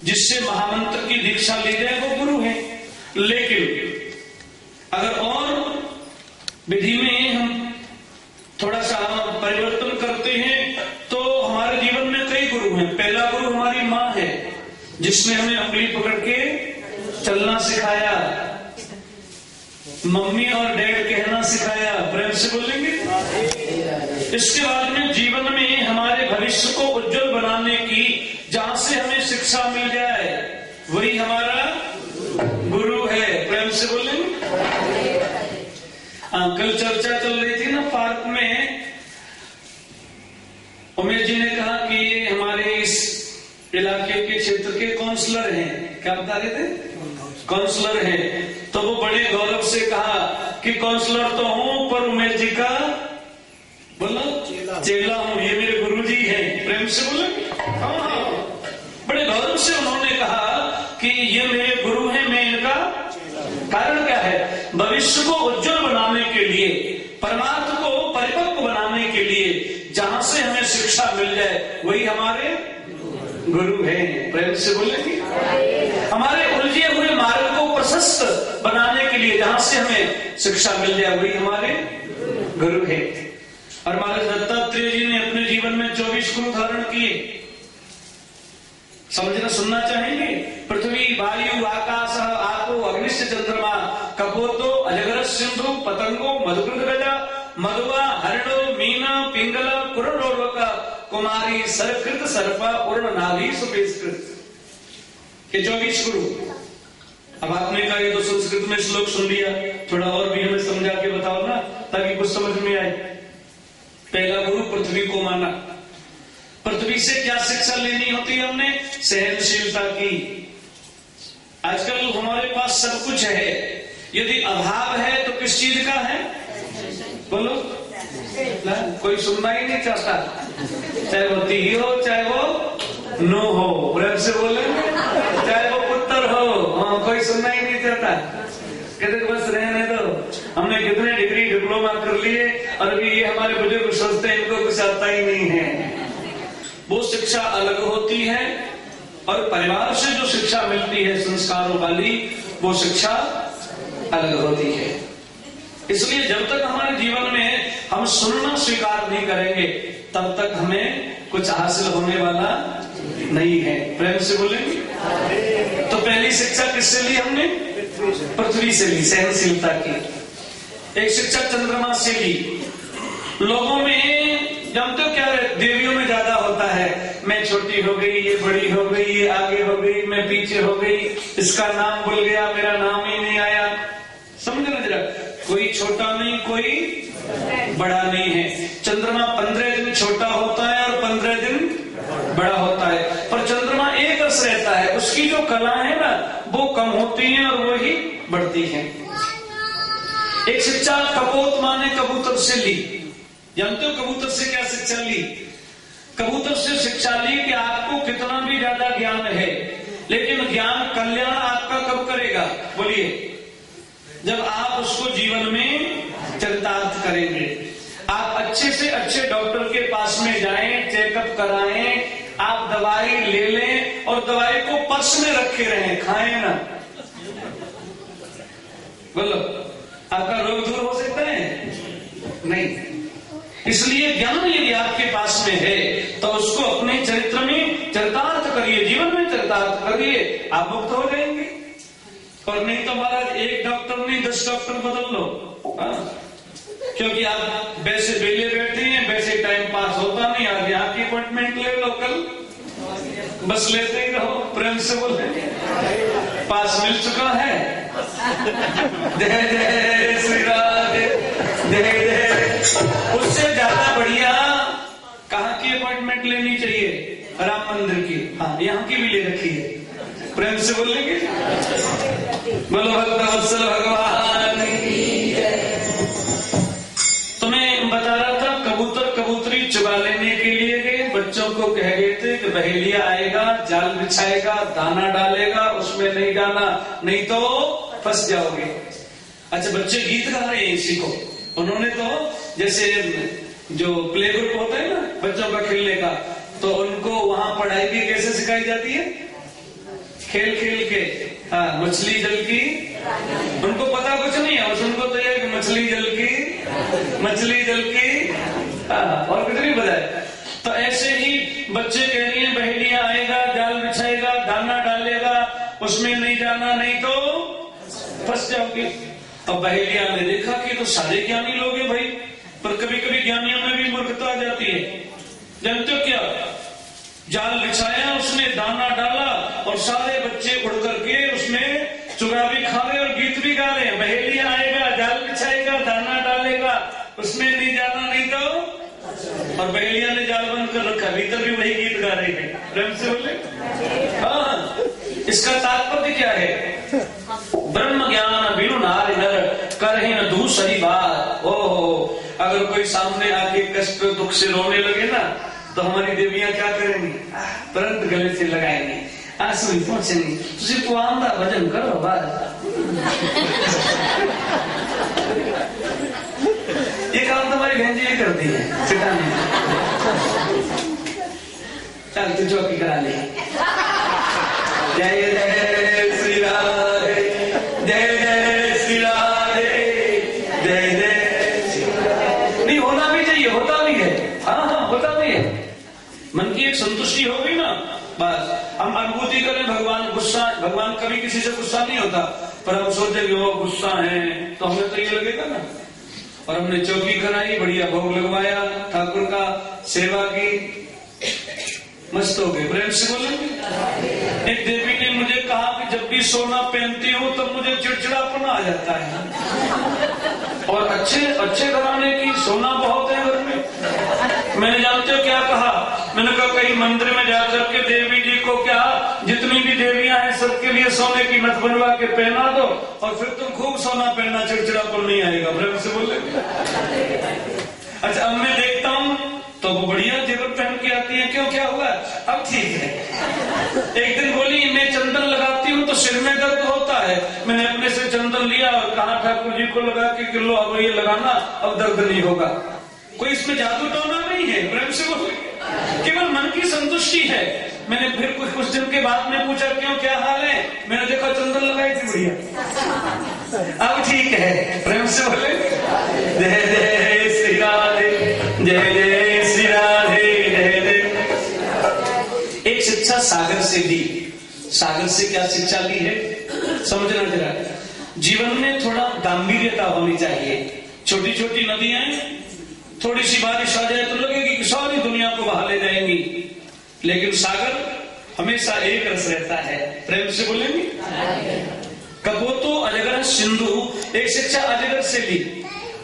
जिससे महामंत्र की दीक्षा ली जाए वो गुरु है। लेकिन अगर और विधि में हम थोड़ा सा परिवर्तन करते हैं तो हमारे जीवन में कई गुरु हैं। पहला गुरु हमारी माँ है, जिसने हमें उंगली पकड़ के चलना सिखाया, मम्मी और डैड कहना सिखाया। प्रेम से बोलेंगे। इसके बाद में जीवन में हमारे भविष्य को उज्जवल बनाने की जहां से हमें शिक्षा मिल जाए वही हमारा गुरु है। प्रेम से बोलेंगे। कल चर्चा चल रही थी ना पार्क में, उमेश जी ने कहा कि ये हमारे इस इलाके के क्षेत्र के काउंसलर हैं। क्या बता रहे थे? काउंसलर हैं। तो वो बड़े गौरव से कहा कि काउंसलर तो हूं पर उमेश जी का बोलो चेला हूं, ये मेरे गुरु जी हैं। प्रेम से बोले। बड़े गौरव से उन्होंने कहा कि ये मेरे गुरु हैं, मैं इनका कारण क्या है? भविष्य को उज्जवल बनाने के लिए, परमार्थ को परिपक्व बनाने के लिए जहां से हमें शिक्षा मिल जाए वही हमारे गुरु हैं। प्रेम से बोलेंगे। हमारे उलझे हुए मार्ग को प्रशस्त बनाने के लिए जहां से हमें शिक्षा मिल जाए वही हमारे गुरु हैं। और महाराज दत्तात्रेय जी ने अपने जीवन में 24 गुरु धारण किए। समझना सुनना चाहेंगे? पृथ्वी, वायु, आकाश, आपो, अग्निश्च, चंद्रमा, कपोतो, अजगर, सिंधु, पतंगो, मधुकृत गजा, मधुआ, हरिणो, मीना, पिंगला, कुरणोर्वक, कुमारी, सरकृत, सर्पा, उर्ण, नाभि, सुपेशकृत। ये 24 गुरु। अब आपने कहा ये तो संस्कृत में श्लोक सुन लिया, थोड़ा और भी हमें समझा के बताओ ना ताकि कुछ समझ में आए। पहला गुरु पृथ्वी को माना। पृथ्वी से क्या शिक्षा लेनी होती है? हमने सहनशीलता की। आजकल हमारे पास सब कुछ है, यदि अभाव है तो किस चीज का है? बोलो। कोई सुनना ही नहीं चाहता, चाहे वो ती हो चाहे वो नो हो। प्रेम से बोले। चाहे वो पुत्र हो, कोई सुनना ही नहीं चाहता। कहते बस रहने दो, हमने कितने डिग्री डिप्लोमा कर लिए और अभी ये हमारे बुजुर्ग सोचते हैं इनको कुछ आता ही नहीं है। वो शिक्षा अलग होती है और परिवार से जो शिक्षा मिलती है संस्कारों वाली, वो शिक्षा अलग होती है। इसलिए जब तक हमारे जीवन में हम सुनना स्वीकार नहीं करेंगे तब तक हमें कुछ हासिल होने वाला नहीं है। प्रेम से बोलेंगे। तो पहली शिक्षा किससे ली हमने? पृथ्वी से ली, सहनशीलता की। एक शिक्षा चंद्रमा से ली। लोगों में जानते हो क्या देवियों में ज्यादा होता है, मैं छोटी हो गई, ये बड़ी हो गई, ये आगे हो गई, मैं पीछे हो गई, इसका नाम भूल गया, मेरा नाम ही नहीं आया। समझना जरा, कोई छोटा नहीं कोई बड़ा नहीं है। चंद्रमा 15 दिन छोटा होता है और 15 दिन बड़ा होता है, पर चंद्रमा एक रस रहता है। उसकी जो कला है ना वो कम होती है और वही बढ़ती है। एक शिक्षा कपोत माने कबूतर से ली। जानते हो कबूतर से क्या शिक्षा ली? कबूतर से शिक्षा ली कि आपको कितना भी ज्यादा ज्ञान है, लेकिन ज्ञान कल्याण आपका कब करेगा? बोलिए। जब आप उसको जीवन में चरितार्थ करेंगे। आप अच्छे से अच्छे डॉक्टर के पास में जाएं, चेकअप कराएं, आप दवाई ले लें और दवाई को पर्स में रखे रहें, खाएं ना। बोलो, आपका रोग दूर हो सकता है? नहीं। इसलिए ज्ञान यदि आपके पास में है तो उसको अपने चरित्र में चरितार्थ करिए, जीवन में चरितार्थ करिए, आप मुक्त हो जाएंगे। और नहीं तो महाराज एक डॉक्टर नहीं 10 डॉक्टर बदल लो। क्योंकि आप वैसे बेले बैठे हैं, वैसे टाइम पास होता नहीं, आज यहाँ की अपॉइंटमेंट ले लो, कल बस लेते ही रहो। प्रेम से बोले। पास मिल चुका है। जय जय श्री राधे, जय जय। उससे ज्यादा बढ़िया कहाँ की अपॉइंटमेंट लेनी चाहिए? राम मंदिर की। हाँ, यहाँ की भी ले रखी है। प्रेम से बोलेंगे। बोलो भक्तवत्सल भगवान की जय। तो मैं बता रहा था कबूतर कबूतरी चुगा लेने के लिए गए, बच्चों को कह गए थे कि बहेलिया आएगा, जाल बिछाएगा, दाना डालेगा, उसमें नहीं डालना, नहीं तो फंस जाओगे। अच्छा, बच्चे गीत गा रहे हैं इसी को। उन्होंने तो जैसे जो प्ले ग्रुप होता है ना बच्चों का खेलने का, तो उनको वहां पढ़ाई भी कैसे सिखाई जाती है? खेल खेल के। हाँ, मछली जल की, उनको पता कुछ नहीं है, बस उनको तो ये कि मछली जल की, मछली जल की। हाँ, और कुछ नहीं पता है। तो ऐसे ही बच्चे कह रही हैं बहेलिया आएगा, जाल बिछाएगा, दाना डालेगा, उसमें नहीं जाना नहीं तो फंस जाओगे। अब बहेलिया ने देखा कि तो सारे ज्ञानी लोग हैं भाई, पर कभी कभी ज्ञानियों में भी मूर्खता आ जाती है। जानते हो क्या, जाल बिछाया, उसने दाना डाला और सारे बच्चे उड़ करके उसमें चुरा भी खा रहे और गीत भी गा रहे हैं। बहेलिया आएगा, जाल बिछाएगा, दाना डालेगा, उसमें नहीं जाना नहीं तो। और बहेलिया ने जाल बंद कर रखा, भीतर भी वही गीत गा रहे हैं। प्रेम से बोले। हाँ, इसका तात्पर्य क्या है? ब्रह्म ज्ञान बिनु नारि नर करहि न दूसरी बात। ओहो, अगर कोई सामने आके कष्ट दुख से रोने लगे ना, तो हमारी देवियां क्या करेंगी? तुरंत गले से लगाएंगी, आंसू ही पहुंचेंगी, तुझे तो आंदा भजन करो बात। ये काम तुम्हारी बहन जी करती है, सिखाने। चल तू चौकी करा ले। जय जय श्री राधे, जय जय श्री राधे, जय जय श्री राधे। नहीं, होना भी चाहिए, होता भी है। हाँ हाँ, होता भी है। मन की एक संतुष्टि हो गई ना, बस हम अनुभूति करें। भगवान कभी किसी से गुस्सा नहीं होता, पर हम सोचे कि वो गुस्सा है तो हमें तो ये लगेगा ना। और हमने चौकी कराई, बढ़िया भोग लगवाया, ठाकुर का सेवा की, मस्त हो गए। प्रेम से बोलेंगे। एक देवी ने मुझे कहा कि जब भी सोना पहनती हूँ तब मुझे चिड़चिड़ापन आ जाता है, और अच्छे घराने की सोना बहुत है घर में। मैंने जानते हो क्या कहा? मैंने कहा कहीं मंदिर में जाकर के देवी जी को क्या, जितनी भी देवियां हैं सबके लिए सोने की नथ बनवा के पहना दो, और फिर तुम खूब सोना पहनना, चिड़चिड़ापन नहीं आएगा। प्रेम से बोले। अच्छा, अब मैं देखता हूँ तो वो बढ़िया जेवर पहन के आती है, क्यों, क्या हुआ? अब ठीक है। एक दिन बोली मैं चंदन लगाती हूँ तो सिर में दर्द होता है, मैंने अपने से चंदन लिया और कहा ठाकुर जी को लगा के लो, अब ये लगाना, अब दर्द नहीं होगा। कोई इसमें जादू टोना नहीं है। प्रेम से बोले, केवल मन की संतुष्टि है। मैंने फिर कुछ दिन के बाद में पूछा क्यों, क्या हाल है? मैंने देखा चंदन लगाई थी, बढ़िया, अब ठीक है। प्रेम से बोले। जय जय श्री राधे, जय जय श्री राधे, जय जय। एक शिक्षा सागर से दी। सागर से क्या शिक्षा ली है समझना जरा। जीवन में थोड़ा गांभीर्यता होनी चाहिए। छोटी छोटी नदियां, थोड़ी सी बारिश आ जाए तो लगेगी कि सारी दुनिया को बहा ले जाएंगी, लेकिन सागर हमेशा एक रस रहता है। प्रेम से बोलेंगे। कपोतो अजगर सिंधु, एक शिक्षा अजगर से ली।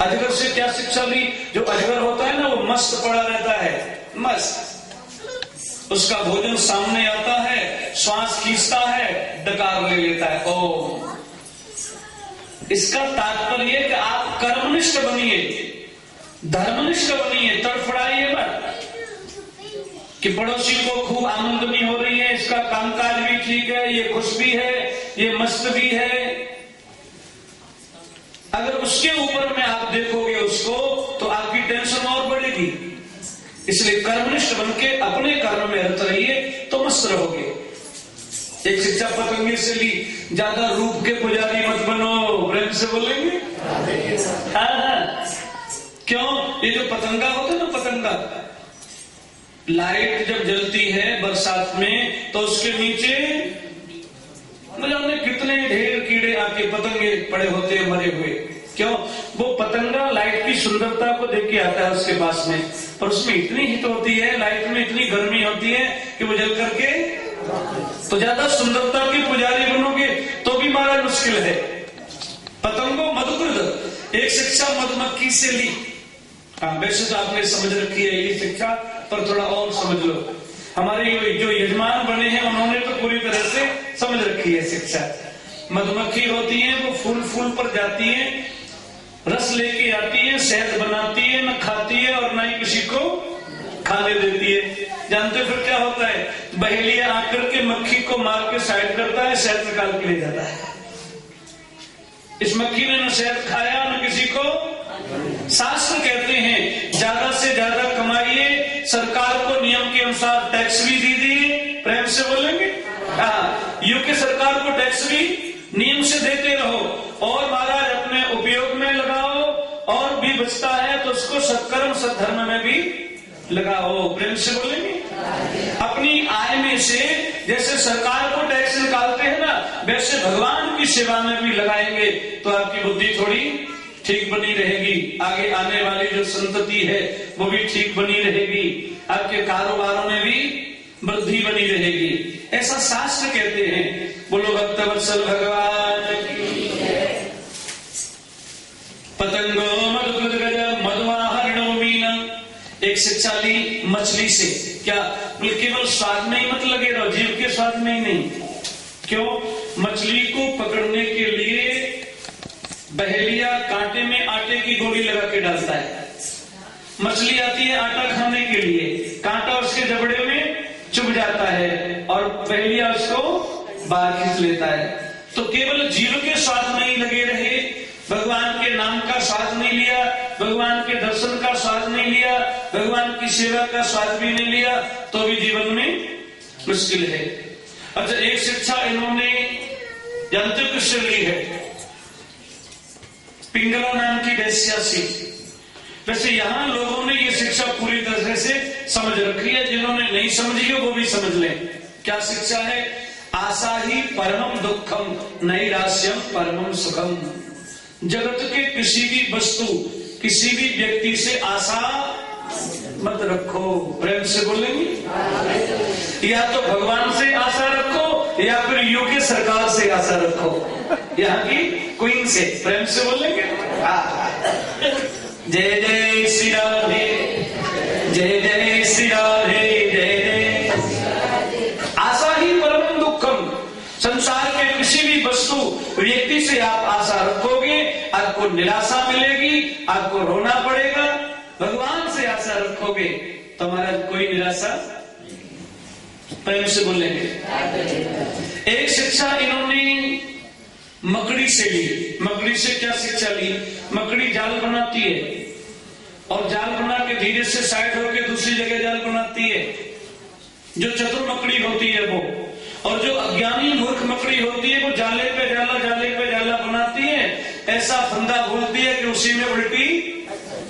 अजगर से क्या शिक्षा ली? जो अजगर होता है ना, वो मस्त पड़ा रहता है, मस्त। उसका भोजन सामने आता है, श्वास खींचता है, डकार ले लेता है, ओम। इसका तात्पर्य कि आप कर्मनिष्ठ बनिए, धर्मनिष्ठ बनिए, तड़फड़ाइए मत कि पड़ोसी को खूब आमदनी हो रही है, इसका कामकाज भी ठीक है, ये खुश भी है, ये मस्त भी है। अगर उसके ऊपर में आप देखोगे उसको तो आपकी टेंशन और बढ़ेगी। इसलिए कर्मनिष्ठ बनके अपने कर्म में रत रहिए तो मस्त रहोगे। एक शिक्षा पतंगे से ली, ज्यादा रूप के पुजारी मत बनो। प्रेम से बोलेंगे। हाँ, क्यों? ये जो पतंगा होता है ना, पतंगा, लाइट जब जलती है बरसात में तो उसके नीचे न जाने कितने ढेर कीड़े आके पतंगे पड़े होते हैं मरे हुए। क्यों? वो पतंगा लाइट की सुंदरता को देख के आता है उसके पास में, पर उसमें इतनी हीट होती है, लाइट में इतनी गर्मी होती है कि वो जल करके, तो ज्यादा सुंदरता के पुजारी बनोगे तो भी मारा मुश्किल है। पतंगो मधुकृत, एक शिक्षा मधुमक्खी से ली। हाँ, वैसे तो आपने समझ रखी है ये शिक्षा, पर थोड़ा और समझ लो। हमारे जो यजमान बने हैं उन्होंने तो पूरी तरह से समझ रखी है शिक्षा। मधुमक्खी होती है, वो फूल फूल पर जाती है, रस लेके आती है, शहद बनाती है, न खाती है और न ही किसी को खाने देती है। जानते फिर क्या होता है? बहेलिया आकर के मक्खी को मार के साइड करता है, शहद निकाल के ले जाता है। इस मक्खी ने न शहद खाया न किसी को। शास्त्र कहते हैं ज्यादा से ज्यादा कमाइए, सरकार को नियम के अनुसार टैक्स भी दीजिए। प्रेम से बोलेंगे। यूके सरकार को टैक्स भी नियम से देते रहो और महाराज अपने उपयोग में लगाओ, और भी बचता है तो उसको सत्कर्म सद्धर्म में भी लगाओ। प्रेम से बोलेंगे। अपनी आय में से जैसे सरकार को टैक्स निकालते हैं ना, वैसे भगवान की सेवा में भी लगाएंगे तो आपकी बुद्धि थोड़ी ठीक बनी रहेगी, आगे आने वाली जो संतति है वो भी ठीक बनी रहेगी, आपके कारोबारों में भी वृद्धि बनी रहेगी, ऐसा शास्त्र कहते हैं। बोलो भक्तवत्सल भगवान की। पतंगो मधुकृत मधुआहरणो मीना। एक शिक्षा ली मछली से, क्या केवल स्वाद में ही मत लगे रहो, जीव के स्वाद में ही नहीं। क्यों? मछली को पकड़ने के लिए बहेलिया कांटे में आटे की गोली लगा के डालता है। मछली आती है आटा खाने के लिए, कांटा उसके जबड़े में चुभ जाता है और बहेलिया उसको बाहर खींच लेता है। तो केवल जीव के स्वाद में ही लगे रहे, भगवान के नाम का स्वाद नहीं लिया, भगवान के दर्शन का स्वाद नहीं लिया, भगवान की सेवा का स्वाद भी नहीं लिया, तो भी जीवन में मुश्किल है। अच्छा, एक शिक्षा इन्होंने यांत्रिक से ली है, पिंगला नाम की वैश्या से। वैसे यहां लोगों ने ये शिक्षा पूरी तरह से समझ रखी है, जिन्होंने नहीं समझी है वो भी समझ लें। क्या शिक्षा है? आशा ही परमम दुखम नैराश्यम परमम सुखम। जगत के किसी भी वस्तु, किसी भी व्यक्ति से आशा मत रखो। प्रेम से बोलेंगे। या तो भगवान से आशा रखो या फिर यूके सरकार से आशा रखो, यहाँ की क्वीन से। प्रेम से बोलेंगे। जय जय श्री राधे, जय जय श्री राधे, जय जय। आशा ही परम दुखम। संसार के किसी भी वस्तु व्यक्ति से आप आशा रखोगे, आपको निराशा मिलेगी, आपको रोना पड़ेगा। भगवान से आशा रखोगे तो हमारा कोई निराशा। प्रेम से बोलेंगे। एक शिक्षा इन्होंने मकड़ी से ली। मकड़ी से क्या शिक्षा ली? मकड़ी जाल बनाती है और जाल बना के धीरे से साइड होकर दूसरी जगह जाल बनाती है। जो चतुर मकड़ी होती है वो, और जो अज्ञानी मूर्ख मकड़ी होती है वो जाले पे जाला बनाती है, ऐसा फंदा बोलती है कि उसी में उल्टी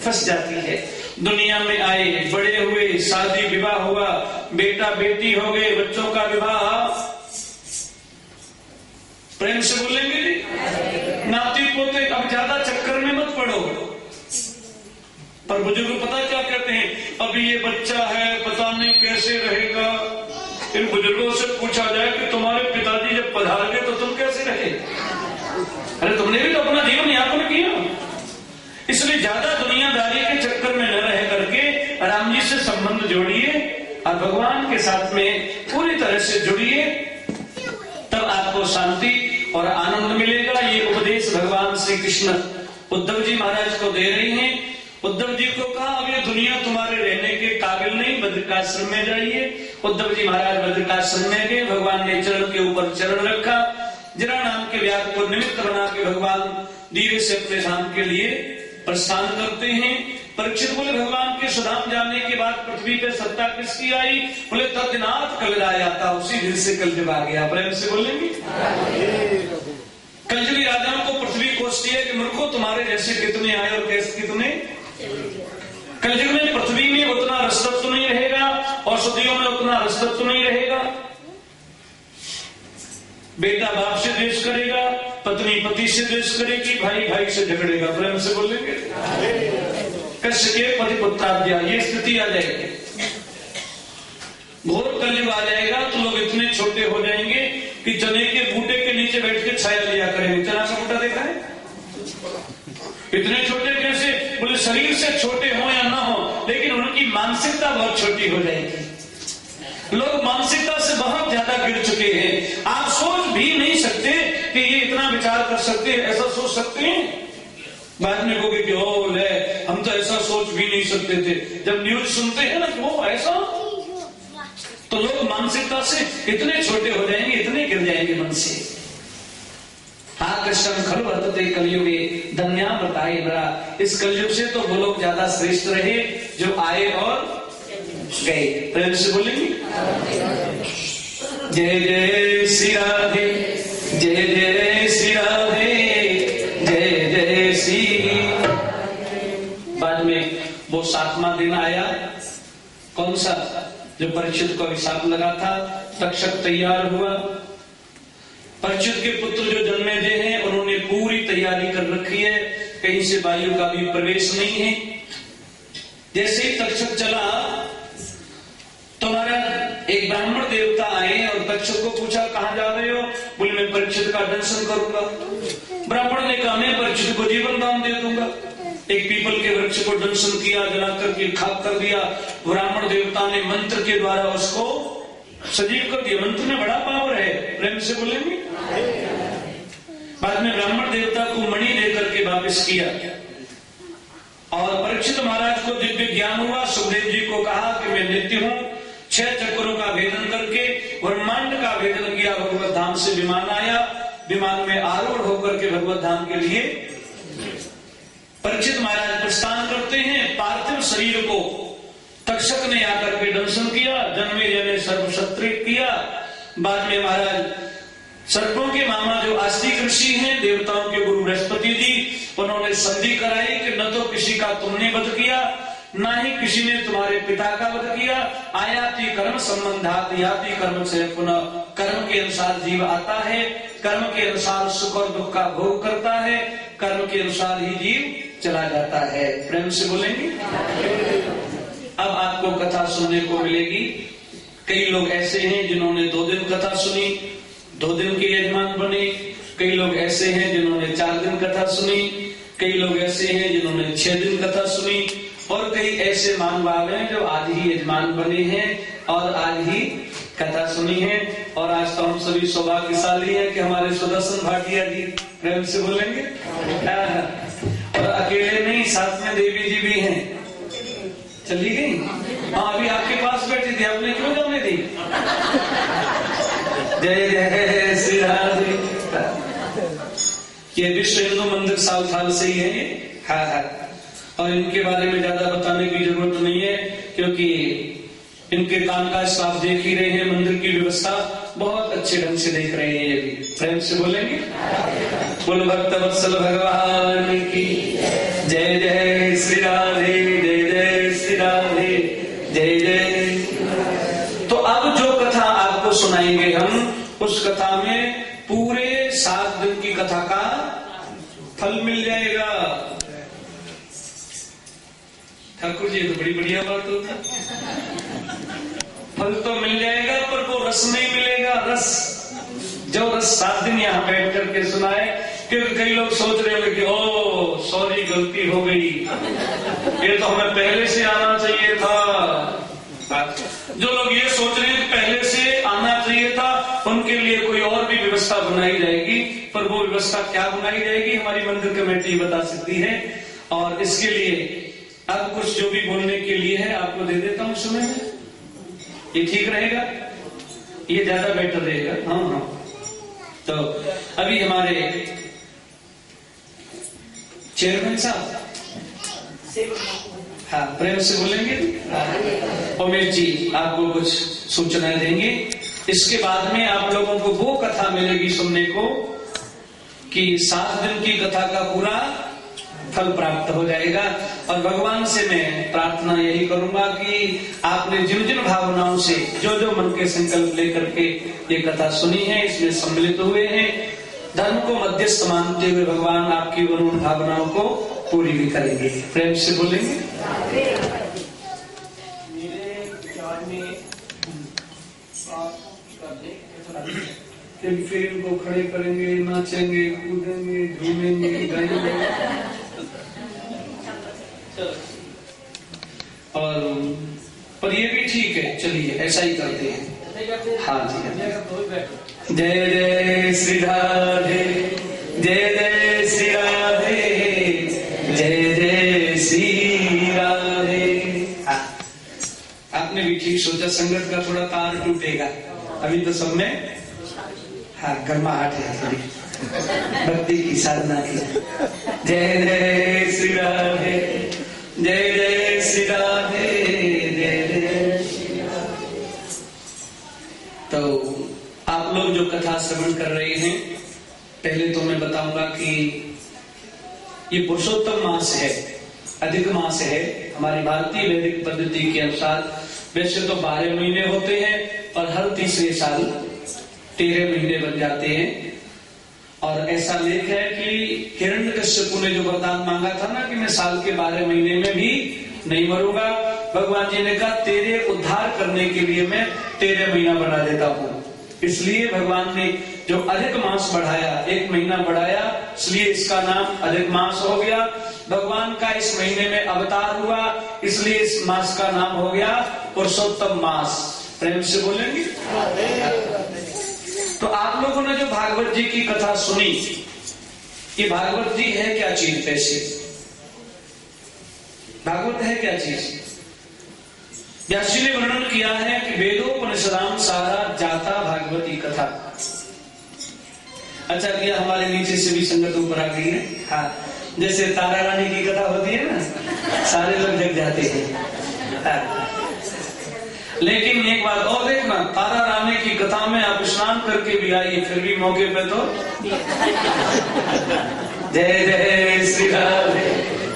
फंस जाती है। दुनिया में आए, बड़े हुए, शादी विवाह हुआ, बेटा बेटी हो गए, बच्चों का विवाह। प्रेम से बोलेंगे। नाती पोते, अब ज्यादा चक्कर में मत पड़ो। पर बुजुर्ग पता क्या कहते हैं? अभी ये बच्चा है, पता नहीं कैसे रहेगा। इन बुजुर्गों से पूछा जाए कि तुम्हारे पिताजी जब पधार गए तो तुम कैसे रहे? अरे तुमने भी तो अपना जीवन यापन किया। इसलिए ज्यादा दुनियादारी के चक्कर में न रह करके राम जी से संबंध जोड़िए और भगवान के साथ में पूरी तरह से जुड़िए, तब आपको शांति और आनंद मिलेगा। ये उपदेश भगवान श्री कृष्ण उद्धव जी महाराज को दे रही हैं। उद्धव जी को कहा, अब ये दुनिया तुम्हारे रहने के काबिल नहीं, बद्रिकाश्रम में जाइए। उद्धव जी महाराज बद्रिकाश्रम में गए, भगवान ने चरण के ऊपर चरण रखा, जरा नाम के व्याध को निमित्त बना के भगवान धीरे से अपने धाम के लिए प्रस्थान करते हैं। परीक्षित बोले, भगवान के सुधाम जाने के बाद पृथ्वी पे सत्ता किसकी आई? बोले तद्दिनाथ कलयुग आता, उसी दिन से कलयुग आ गया। प्रेम से बोलेंगे। कलयुगी राजाओं को पृथ्वी कोसती है कि मूर्खों तुम्हारे जैसे कितने आए और कैसे कितने। कलयुग में पृथ्वी में उतना रसतत्व नहीं रहेगा, औषधियों में उतना रसतत्व नहीं रहेगा। बेटा बाप से द्वेष करेगा, पत्नी पति से द्वेष करेगी, भाई भाई से झगड़ेगा। प्रेम से बोलेंगे। कश्य के पति पुत्राद्या, ये स्थिति आ जाएगी। घोर कलयुग आ जाएगा तो लोग इतने छोटे हो जाएंगे कि चने के बूटे के नीचे बैठ के छाया लिया करेंगे। चना का बूटा देखा है? इतने छोटे कैसे? बोले शरीर से छोटे हो या ना हो, लेकिन उनकी मानसिकता बहुत छोटी हो जाएगी। लोग मानसिकता से बहुत ज्यादा गिर चुके हैं। आप सोच भी नहीं सकते कि ये इतना विचार कर सकते हैं, ऐसा सोच सकते हैं। बाद में कहोगे कि ओ ले, हम तो ऐसा सोच भी नहीं सकते थे। जब न्यूज सुनते हैं ना कि वो ऐसा, तो लोग मानसिकता से इतने छोटे हो जाएंगे, इतने गिर जाएंगे मन से। कृष्ण खलु वर्तते कलयुगे धन्या बताए बरा। इस कलयुग से तो वो लोग ज्यादा श्रेष्ठ रहे जो आए और गए। प्रेम से बोलेंगे। जय जय श्री राधे, जय जय श्री राधे, जय जय श्री। बाद में वो 7वां दिन आया, कौन सा, जो परीक्षित को अभिशाप लगा था। तक्षक तैयार हुआ, परीक्षित के पुत्र जो जन्मेजय हैं उन्होंने पूरी तैयारी कर रखी है, कहीं से वायु का भी प्रवेश नहीं है। जैसे ही तक्षक चला तो महाराज एक ब्राह्मण देवता आए और तक्षक को पूछा कहां जा रहे हो? बोले मैं परीक्षित का दर्शन करूंगा। ब्राह्मण ने कहा मैं परीक्षित को जीवन दान दे दूंगा। एक पीपल के वृक्ष को दर्शन किया, जला करके खाक कर दिया। ब्राह्मण देवता ने मंत्र के द्वारा उसको सजीव कर दिया। मंत्र में बड़ा पावर है, प्रेम से बोलेंगे। बाद में ब्राह्मण देवता को मणि देकर के वापस किया और परीक्षित महाराज को दिव्य ज्ञान हुआ। सुखदेव जी को कहा कि मैं नित्य हूं, 6 चक्रों का भेदन करके ब्रह्मांड का भेदन किया, भगवत धाम से विमान आया, विमान में आरूढ़ होकर के भगवत धाम के लिए परीक्षित महाराज प्रस्थान करते हैं। पार्थिव शरीर को तक्षक ने आकर के दर्शन किया, जन्मेजय ने सर्वशस्त्र किया। बाद में महाराज सर्पों के मामा जो आस्तिक ऋषि हैं, देवताओं के गुरु बृहस्पति जी, उन्होंने संधि कराई कि न तो किसी का तुमने वध किया, ना ही किसी ने तुम्हारे पिता का वध किया। आयाति कर्म संबंधात याति कर्म से पुनः, कर्म के अनुसार जीव आता है, कर्म के अनुसार सुख और दुख का भोग करता है, कर्म के अनुसार ही जीव चला जाता है। प्रेम से बोलेंगे। अब आपको कथा सुनने को मिलेगी। कई लोग ऐसे हैं जिन्होंने 2 दिन कथा सुनी, 2 दिन के यजमान बने। कई लोग ऐसे हैं जिन्होंने 4 दिन कथा सुनी। कई लोग ऐसे हैं जिन्होंने 6 दिन कथा सुनी। और कई ऐसे महानुभाव हैं जो आज ही यजमान बने हैं और आज ही कथा सुनी है। और आज तो हम सभी सौभाग्यशाली हैं कि हमारे सुदर्शन भाटिया जी, प्रेम से बोलेंगे। और अकेले नहीं, साथ में देवी जी भी हैं। चली गई? हाँ, अभी आपके पास बैठी थी, आपने क्यों जाने दी? जय जय श्री राधे। ये विश्व हिंदू मंदिर साल से ही है। हाँ, और इनके बारे में ज्यादा बताने की जरूरत नहीं है, क्योंकि इनके काम काज आप देख ही रहे हैं। मंदिर की व्यवस्था बहुत अच्छे ढंग से देख रहे हैं। ये भी प्रेम से बोलेंगे। बोलो भक्त वत्सल भगवान की जय जय श्री राधे, जय जय श्री राधे, जय जय। तो अब जो कथा आपको सुनाएंगे हम, उस कथा में पूरे 7 दिन की कथा का फल मिल जाएगा। ठाकुर जी, तो बड़ी बढ़िया बात होगी। फल तो मिल जाएगा पर वो रस नहीं मिलेगा। रस, जो रस 7 दिन यहाँ बैठ करके सुनाए। क्योंकि कई लोग सोच रहे होंगे कि ओ सॉरी, गलती हो गई, ये तो हमें पहले से आना चाहिए था। जो लोग ये सोच रहे हैं कि पहले से आना चाहिए था, उनके लिए कोई और भी व्यवस्था बनाई जाएगी। पर वो व्यवस्था क्या बनाई जाएगी, हमारी मंदिर कमेटी बता सकती है। और इसके लिए अब कुछ जो भी बोलने के लिए है आपको दे देता हूँ समय में। ये ठीक रहेगा, ये ज्यादा बेटर रहेगा। हाँ। तो अभी हमारे चेयरमैन साहब, हाँ, प्रेम से बोलेंगे। उमेश जी आपको कुछ सूचनाएं देंगे। इसके बाद में आप लोगों को वो कथा मिलेगी सुनने को कि 7 दिन की कथा का पूरा फल प्राप्त हो जाएगा। और भगवान से मैं प्रार्थना यही करूंगा कि आपने जिन जिन भावनाओं से, जो जो मन के संकल्प लेकर के ये कथा सुनी है, इसमें सम्मिलित हुए हैं, धर्म को मध्यस्थ मानते हुए भगवान आपकी उन भावनाओं को पूरी भी करेंगे। प्रेम से बोलेंगे। फिर इनको खड़े करेंगे, नाचेंगे, कूदेंगे, झूमेंगे, गाएंगे। और पर ये भी ठीक है, चलिए ऐसा ही करते हैं। हाँ जी। जय जय श्री राधे, जय जय श्री राधे, जय जय श्री राधे। हाँ, आपने भी ठीक सोचा, संगत का थोड़ा तार टूटेगा। अभी तो सब में हाँ गर्माहट है, थोड़ी भक्ति की साधना की। जय जय श्री राधे, जय जय श्री राधे, जय जय श्री राधे। तो लोग जो कथा श्रवण कर रहे हैं, पहले तो मैं बताऊंगा कि ये पुरुषोत्तम मास है, अधिक मास है। हमारी भारतीय वैदिक पद्धति के अनुसार वैसे तो 12 महीने होते हैं, पर हर तीसरे साल 13 महीने बन जाते हैं। और ऐसा लेख है कि हिरण्यकश्यपु ने जो वरदान मांगा था ना कि मैं साल के 12 महीने में भी नहीं मरूंगा, भगवान जी ने कहा तेरे उद्धार करने के लिए मैं 13 महीना बढ़ा देता हूं। इसलिए भगवान ने जो अधिक मास बढ़ाया, 1 महीना बढ़ाया, इसलिए इसका नाम अधिक मास हो गया। भगवान का इस महीने में अवतार हुआ, इसलिए इस मास का नाम हो गया पुरुषोत्तम मास। प्रेम से बोलेंगे। तो आप लोगों ने जो भागवत जी की कथा सुनी, ये भागवत जी है क्या चीज? पैसे भागवत है क्या चीज? व्यास जी ने वर्णन किया है कि वेदोपनिषदाम सारा जाता भागवती कथा। अच्छा किया हमारे नीचे से भी संगत ऊपर आ गई है। हाँ, जैसे तारा रानी की कथा होती है ना, सारे लोग जग जाते हैं। हाँ। लेकिन एक बात और देखना, तारा रानी की कथा में आप स्नान करके भी आइए, फिर भी मौके पे तो जय जय श्री राधे,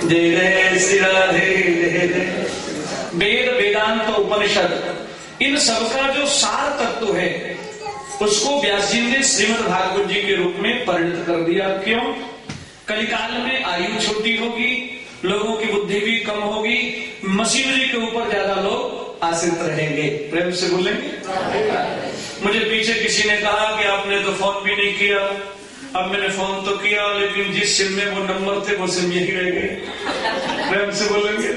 जय जय श्री राधे, जय जय। वेद, वेदांत, उपनिषद, इन सबका जो सार तत्व है उसको व्यास जी ने श्रीमद् भागवत जी के रूप में परिणत कर दिया। क्यों? कलिकाल में आयु छोटी होगी, लोगों की बुद्धि भी कम होगी, मशीनरी के ऊपर ज्यादा लोग आश्रित रहेंगे। प्रेम से बोलेंगे। मुझे पीछे किसी ने कहा कि आपने तो फोन भी नहीं किया। अब मैंने फोन तो किया, लेकिन जिस सिम में वो नंबर थे वो सिम यही रह गए। प्रेम से बोलेंगे।